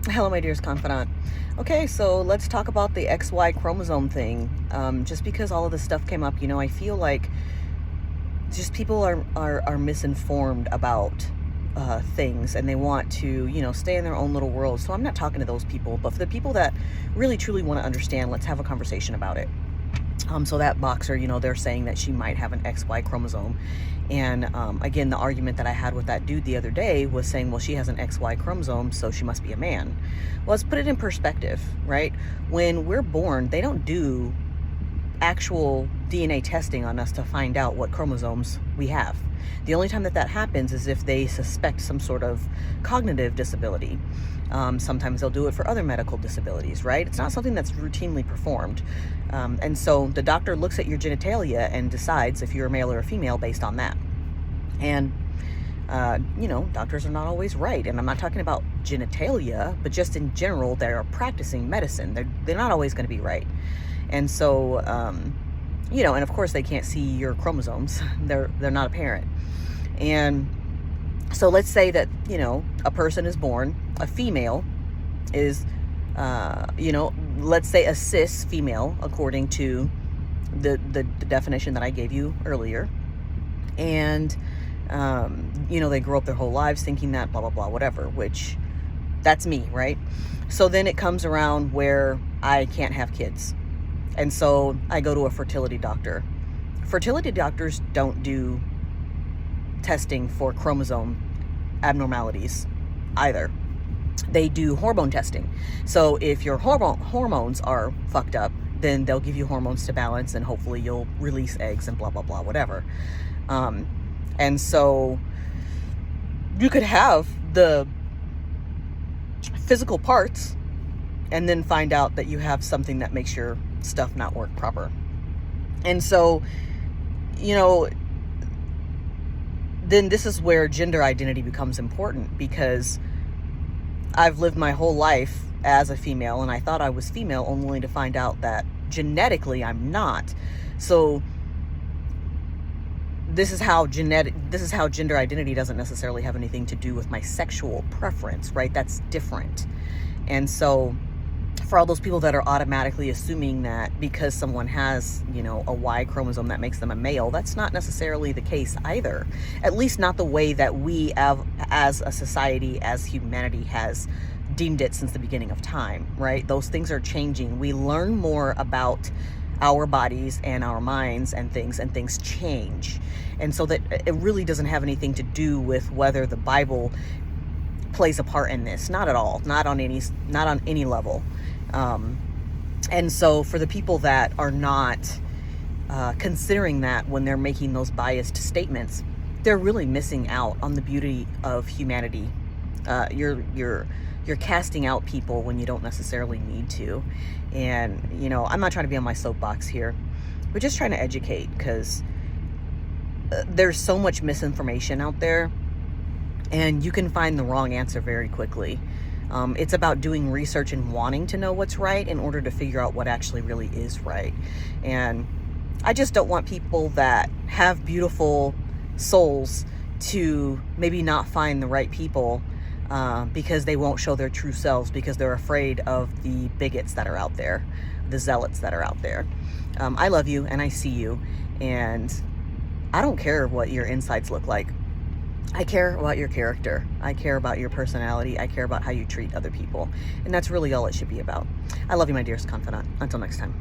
Hello, my dearest confidant. Okay, so let's talk about the XY chromosome thing. Just because all of this stuff came up, I feel like just people are misinformed about things, and they want to, stay in their own little world. So I'm not talking to those people, but for the people that really truly want to understand, let's have a conversation about it. So that boxer, they're saying that she might have an XY chromosome. And again, the argument that I had with that dude the other day was saying, well, she has an XY chromosome, so she must be a man. Well, let's put it in perspective, right? When we're born, they don't do actual DNA testing on us to find out what chromosomes we have. The only time that happens is if they suspect some sort of cognitive disability. Sometimes they'll do it for other medical disabilities, right? It's not something that's routinely performed. And so the doctor looks at your genitalia and decides if you're a male or a female based on that. And, doctors are not always right. And I'm not talking about genitalia, but just in general, they are practicing medicine. They're not always going to be right. And so, and of course they can't see your chromosomes. They're not apparent. And so let's say that, a person is born, a female is, let's say a cis female, according to the definition that I gave you earlier. And, they grow up their whole lives thinking that, blah, blah, blah, whatever, which that's me, right? So then it comes around where I can't have kids. And so I go to a fertility doctor. Fertility doctors don't do testing for chromosome abnormalities either. They do hormone testing. So if your hormones are fucked up, then they'll give you hormones to balance, and hopefully you'll release eggs and blah, blah, blah, whatever. And so you could have the physical parts and then find out that you have something that makes your stuff not work proper. And so, then this is where gender identity becomes important, because I've lived my whole life as a female, and I thought I was female only to find out that genetically I'm not. So this is how gender identity doesn't necessarily have anything to do with my sexual preference, right? That's different. And so for all those people that are automatically assuming that because someone has, a Y chromosome that makes them a male, that's not necessarily the case either. At least not the way that we have, as a society, as humanity, has deemed it since the beginning of time, right? Those things are changing. We learn more about our bodies and our minds and things change. And so that it really doesn't have anything to do with whether the Bible plays a part in this. Not at all. Not on any level. And so for the people that are not considering that when they're making those biased statements, they're really missing out on the beauty of humanity. You're casting out people when you don't necessarily need to. And, I'm not trying to be on my soapbox here. We're just trying to educate, because there's so much misinformation out there, and you can find the wrong answer very quickly. It's about doing research and wanting to know what's right in order to figure out what actually really is right. And I just don't want people that have beautiful souls to maybe not find the right people because they won't show their true selves, because they're afraid of the bigots that are out there, the zealots that are out there. I love you, and I see you, and I don't care what your insides look like. I care about your character. I care about your personality. I care about how you treat other people. And that's really all it should be about. I love you, my dearest confidant. Until next time.